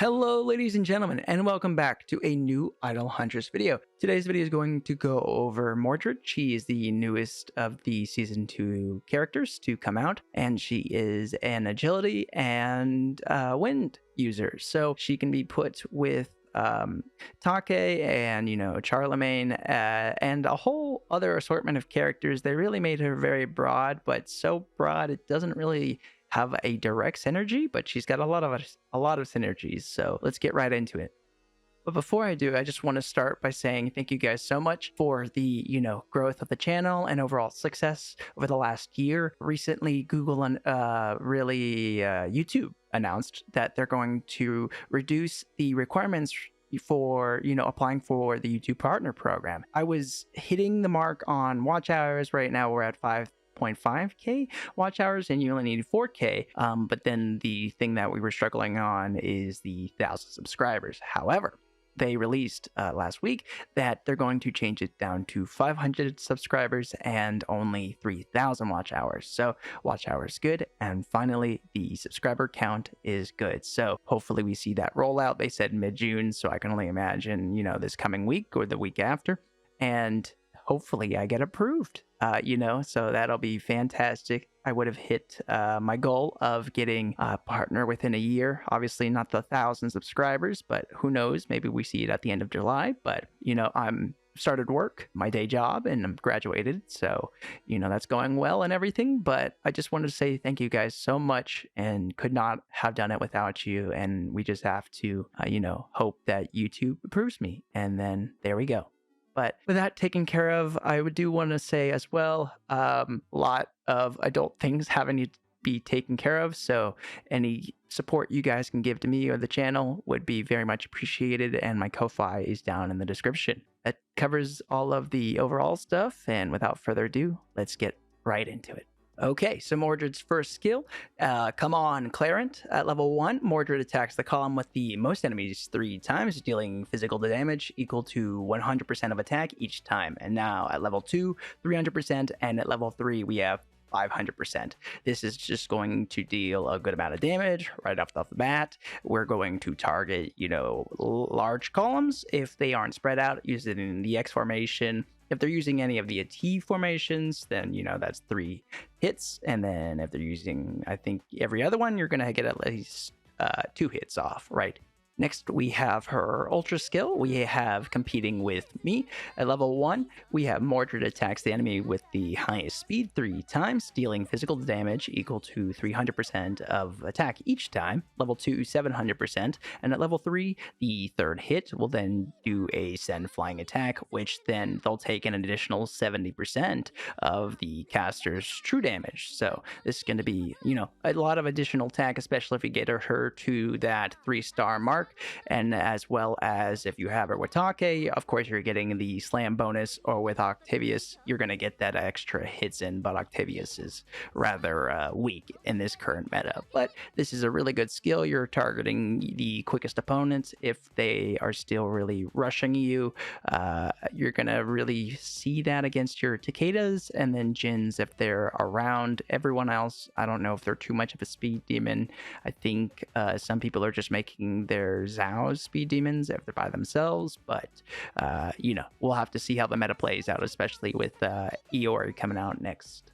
Hello ladies and gentlemen, and welcome back to a new Idle Huntress video. Today's video is going to go over Mordred. She is the newest of the Season 2 characters to come out, and she is an agility and wind user. So she can be put with Take and, Charlemagne and a whole other assortment of characters. They really made her very broad, but so broad it doesn't really have a direct synergy, but she's got a lot of synergies. So let's get right into it. But before I do, I just want to start by saying thank you guys so much for the, growth of the channel and overall success over the last year. Recently, Google and YouTube announced that they're going to reduce the requirements for applying for the YouTube partner program. I was hitting the mark on watch hours. Right now we're at 5.5k watch hours, and you only need 4k. But then the thing that we were struggling on is the 1,000 subscribers. However, they released last week that they're going to change it down to 500 subscribers and only 3,000 watch hours. So watch hours good, and finally the subscriber count is good. So hopefully we see that roll out. They said mid-June, so I can only imagine this coming week or the week after, and hopefully I get approved. So that'll be fantastic. I would have hit my goal of getting a partner within a year. Obviously not the 1,000 subscribers, but who knows? Maybe we see it at the end of July. But, I'm started work, my day job, and I'm graduated. So, that's going well and everything. But I just wanted to say thank you guys so much, and could not have done it without you. And we just have to, hope that YouTube approves me. And then there we go. But with that taken care of, I do want to say as well, a lot of adult things having to be taken care of. So any support you guys can give to me or the channel would be very much appreciated. And my Ko-Fi is down in the description. That covers all of the overall stuff. And without further ado, let's get right into it. Okay, so Mordred's first skill, come on, Clarent. At level 1, Mordred attacks the column with the most enemies 3 times, dealing physical damage equal to 100% of attack each time. And now at level 2, 300%, and at level 3, we have 500%. This is just going to deal a good amount of damage right off the bat. We're going to target, large columns if they aren't spread out, using the X formation. If they're using any of the T formations, then, that's 3 hits. And then if they're using, I think, every other one, you're going to get at least 2 hits off, right? Next, we have her Ultra skill. We have competing with me. At level 1, we have Mordred attacks the enemy with the highest speed 3 times, dealing physical damage equal to 300% of attack each time. Level 2, 700%. And at level 3, the third hit will then do a send flying attack, which then they'll take an additional 70% of the caster's true damage. So this is going to be, a lot of additional attack, especially if you get her to that 3-star mark. And as well as if you have her with Take, of course you're getting the slam bonus, or with Octavius you're going to get that extra hits in, but Octavius is rather weak in this current meta. But this is a really good skill. You're targeting the quickest opponents. If they are still really rushing you, you're going to really see that against your Takedas and then Jins if they're around. Everyone else, I don't know if they're too much of a speed demon. I think some people are just making their Zhao's speed demons if they're by themselves, but we'll have to see how the meta plays out, especially with Iori coming out next.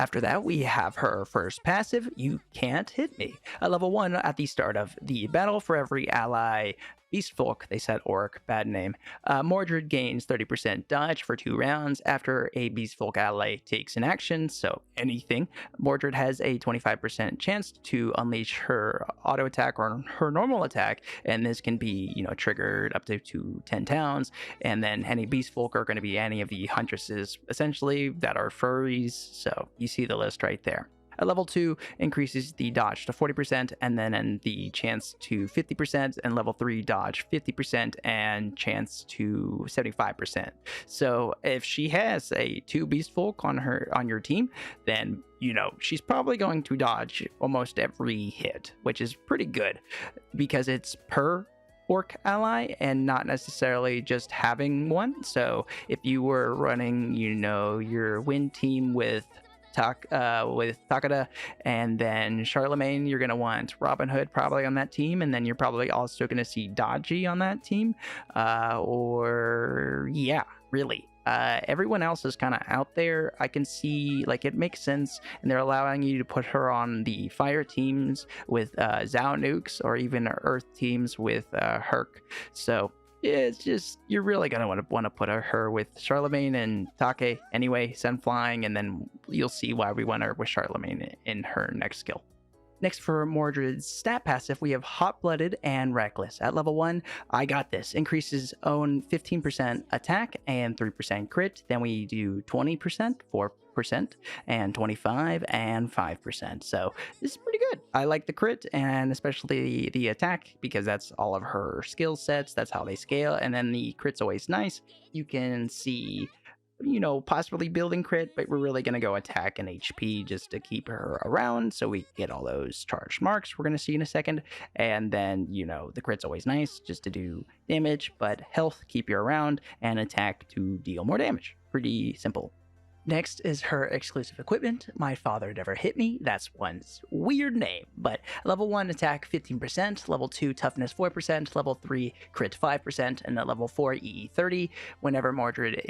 After that, we have her first passive, You Can't Hit Me. At level 1, at the start of the battle, for every ally Beastfolk, they said Orc, bad name, Mordred gains 30% dodge for 2 rounds after a Beastfolk ally takes an action, so anything. Mordred has a 25% chance to unleash her auto attack or her normal attack, and this can be, triggered up to 10 towns. And then any Beastfolk are going to be any of the Huntresses, essentially, that are furries, so you see the list right there. At level 2, increases the dodge to 40% and then the chance to 50%, and level 3, dodge 50% and chance to 75%. So if she has a 2 Beastfolk on your team, then she's probably going to dodge almost every hit, which is pretty good because it's per Orc ally and not necessarily just having one. So if you were running, your wind team with with Takada, and then Charlemagne. You're gonna want Robin Hood probably on that team, and then you're probably also gonna see Dodgy on that team, or yeah, really. Everyone else is kind of out there. I can see, like, it makes sense, and they're allowing you to put her on the fire teams with Zao nukes, or even earth teams with Herc. So yeah, it's just, you're really gonna want to put her with Charlemagne and Take anyway, send flying, and then you'll see why we want her with Charlemagne in her next skill. Next, for Mordred's stat passive, we have Hot-Blooded and Reckless. At level 1, I got this. Increases own 15% attack and 3% crit. Then we do 20%, 4%, and 25% and 5%. So this is pretty good. I like the crit, and especially the attack, because that's all of her skill sets. That's how they scale. And then the crit's always nice. You can see, possibly building crit, but we're really going to go attack and HP just to keep her around, so we get all those charged marks we're going to see in a second. And then, the crit's always nice just to do damage, but health, keep you around, and attack to deal more damage. Pretty simple. Next is her exclusive equipment, My Father Never Hit Me. That's one's weird name, but level 1 attack 15%, level 2 toughness 4%, level 3 crit 5%, and at level 4 EE 30. Whenever Mordred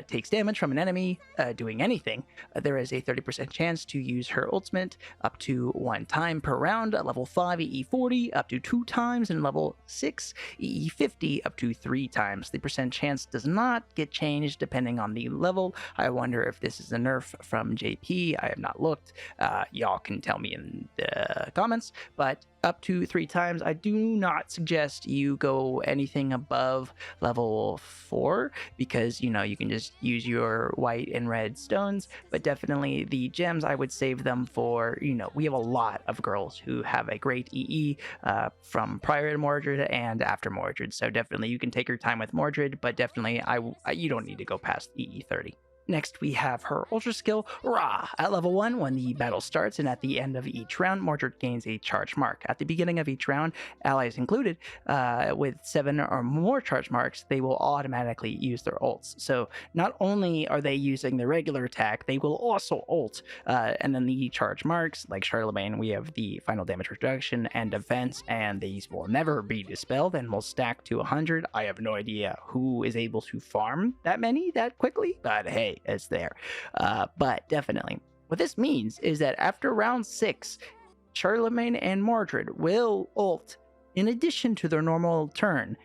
takes damage from an enemy doing anything, there is a 30% chance to use her ultimate up to 1 time per round. At level 5 EE 40 up to 2 times, and level 6 EE 50 up to 3 times. The percent chance does not get changed depending on the level. I wonder if this is a nerf from JP. I have not looked. Y'all can tell me in the comments, but up to 3 times. I do not suggest you go anything above level 4, because you can just use your white and red stones, but definitely the gems, I would save them for, we have a lot of girls who have a great EE from prior to Mordred and after Mordred, so definitely you can take your time with Mordred, but definitely you don't need to go past EE 30. Next, we have her Ultra skill, Ra. At level 1, when the battle starts and at the end of each round, Mordred gains a charge mark. At the beginning of each round, allies included, with 7 or more charge marks, they will automatically use their ults. So not only are they using the regular attack, they will also ult. And then the charge marks, like Charlemagne, we have the final damage reduction and defense, and these will never be dispelled and will stack to 100. I have no idea who is able to farm that many that quickly, but hey, it's there. But definitely, what this means is that after round 6, Charlemagne and Mordred will ult in addition to their normal turn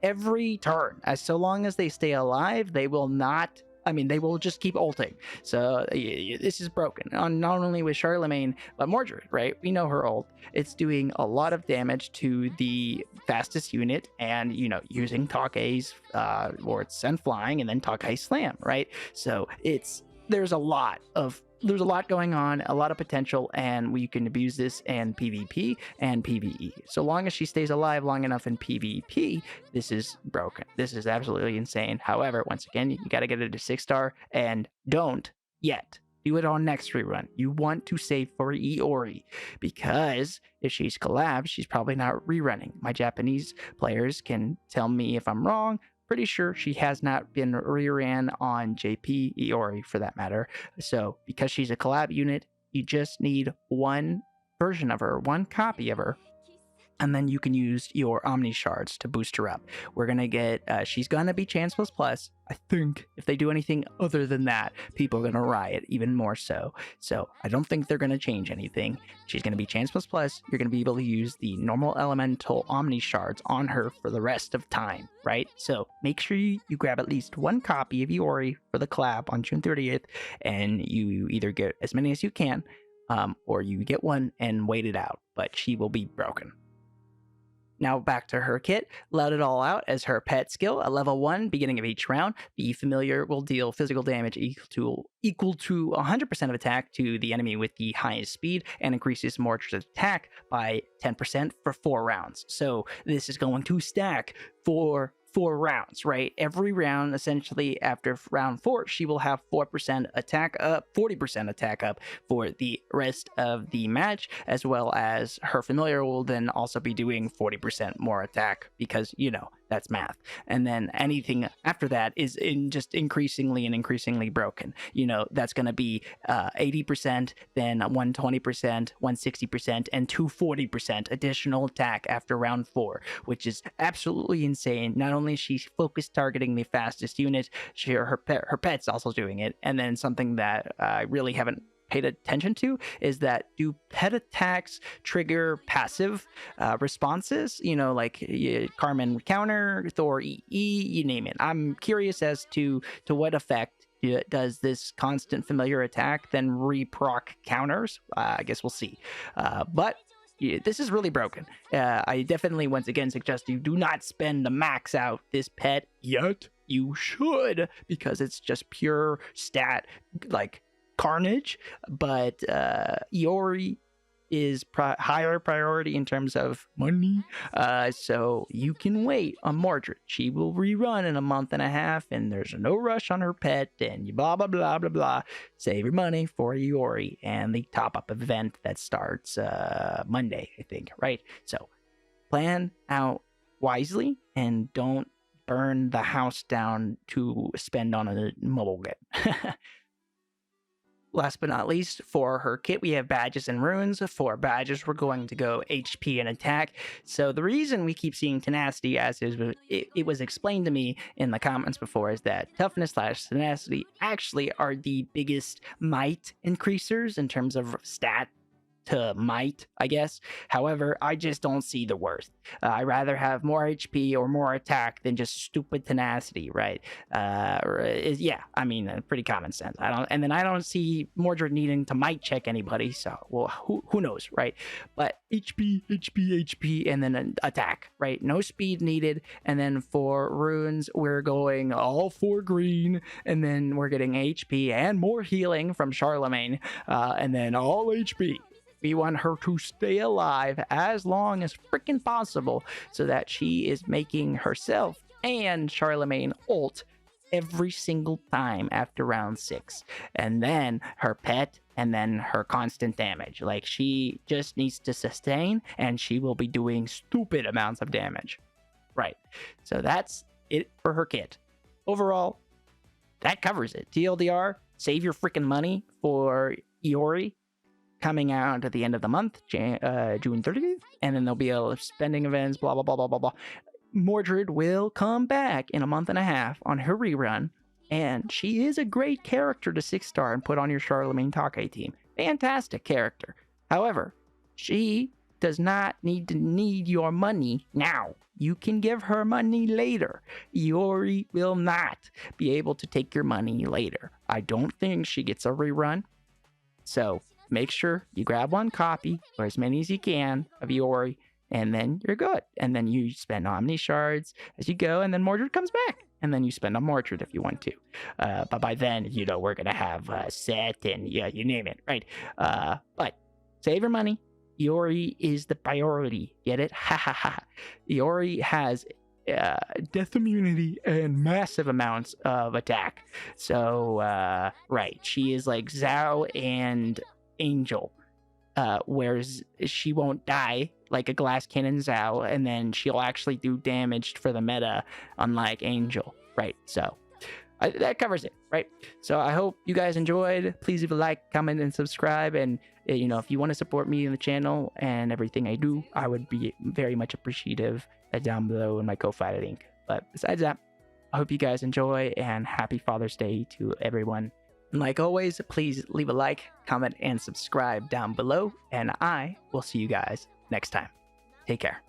every turn. So long as they stay alive, they will not. They will just keep ulting. So this is broken. Not only with Charlemagne, but Mordred, right? We know her ult. It's doing a lot of damage to the fastest unit, and, using Take's, or it's send flying, and then Take slam, right? So there's a lot going on, a lot of potential, and we can abuse this in PvP and PvE. So long as she stays alive long enough in PvP, this is broken. This is absolutely insane. However, once again, you got to get it to 6-star, and don't yet. Do it on next rerun. You want to save for Iori, because if she's collabed, she's probably not rerunning. My Japanese players can tell me if I'm wrong. Pretty sure she has not been reran on JP, Iori for that matter. So because she's a collab unit, you just need one version of her, one copy of her, and then you can use your Omni Shards to boost her up. We're going to get, she's going to be Chance Plus. I think if they do anything other than that, people are going to riot even more so. So I don't think they're going to change anything. She's going to be Chance Plus. You're going to be able to use the normal elemental Omni Shards on her for the rest of time, right? So make sure you grab at least one copy of Iori for the collab on June 30th, and you either get as many as you can, or you get one and wait it out, but she will be broken. Now back to her kit. Let it all out as her pet skill. At level 1, beginning of each round, the familiar will deal physical damage equal to 100% of attack to the enemy with the highest speed, and increases Mordred's attack by 10% for 4 rounds. So this is going to stack for 4 rounds, right? Every round, essentially, after round 4, she will have 4% attack up, 40% attack up for the rest of the match, as well as her familiar will then also be doing 40% more attack, because, That's math. And then anything after that is in just increasingly and increasingly broken. That's going to be 80%, then 120%, 160%, and 240% additional attack after round 4, which is absolutely insane. Not only is she focused targeting the fastest unit, her pet's also doing it. And then something that I really haven't paid attention to is that, do pet attacks trigger passive responses? Like Carmen counter, Thor EE, you name it. I'm curious as to what effect does this constant familiar attack then reproc counters. I guess we'll see. But this is really broken. I definitely once again suggest you do not spend to max out this pet yet. You should, because it's just pure stat like carnage. But Iori is higher priority in terms of money, so you can wait on Mordred. She will rerun in a month and a half, and there's no rush on her pet, and blah blah blah blah blah. Save your money for Iori and the top-up event that starts Monday, I think, right? So plan out wisely and don't burn the house down to spend on a mobile game. Last but not least, for her kit, we have badges and runes. For badges, we're going to go HP and attack. So the reason we keep seeing tenacity, as it was explained to me in the comments before, is that toughness / tenacity actually are the biggest might increasers in terms of stat to might, I guess. However, I just don't see the worth. I'd rather have more HP or more attack than just stupid tenacity, right? Yeah, I mean, pretty common sense. I don't see Mordred needing to might check anybody, so, well, who knows, right? But HP, and then an attack, right? No speed needed. And then for runes, we're going all 4 green, and then we're getting HP and more healing from Charlemagne, and then all HP. We want her to stay alive as long as freaking possible, so that she is making herself and Charlemagne ult every single time after round 6. And then her pet, and then her constant damage. Like, she just needs to sustain, and she will be doing stupid amounts of damage. Right. So that's it for her kit. Overall, that covers it. TLDR, save your freaking money for Iori, coming out at the end of the month, June 30th, and then there'll be a spending events, blah, blah, blah, blah, blah, blah. Mordred will come back in a month and a half on her rerun, and she is a great character to 6-star and put on your Charlemagne Take team. Fantastic character. However, she does not need your money now. You can give her money later. Iori will not be able to take your money later. I don't think she gets a rerun, so make sure you grab 1 copy, or as many as you can, of Iori, and then you're good. And then you spend Omni Shards as you go, and then Mordred comes back. And then you spend on Mordred if you want to. But by then, we're going to have Set and, you name it, right? But save your money. Iori is the priority. Get it? Ha ha ha. Iori has death immunity and massive amounts of attack. So, right. She is like Zhao and Angel, whereas she won't die like a glass cannon Zhao, and then she'll actually do damage for the meta, unlike Angel, right? So that covers it, right? So I hope you guys enjoyed. Please leave a like, comment, and subscribe. And if you want to support me in the channel and everything I do, I would be very much appreciative down below in my Ko-Fi link. But besides that, I hope you guys enjoy, and happy Father's Day to everyone. And like always, please leave a like, comment, and subscribe down below, and I will see you guys next time. Take care.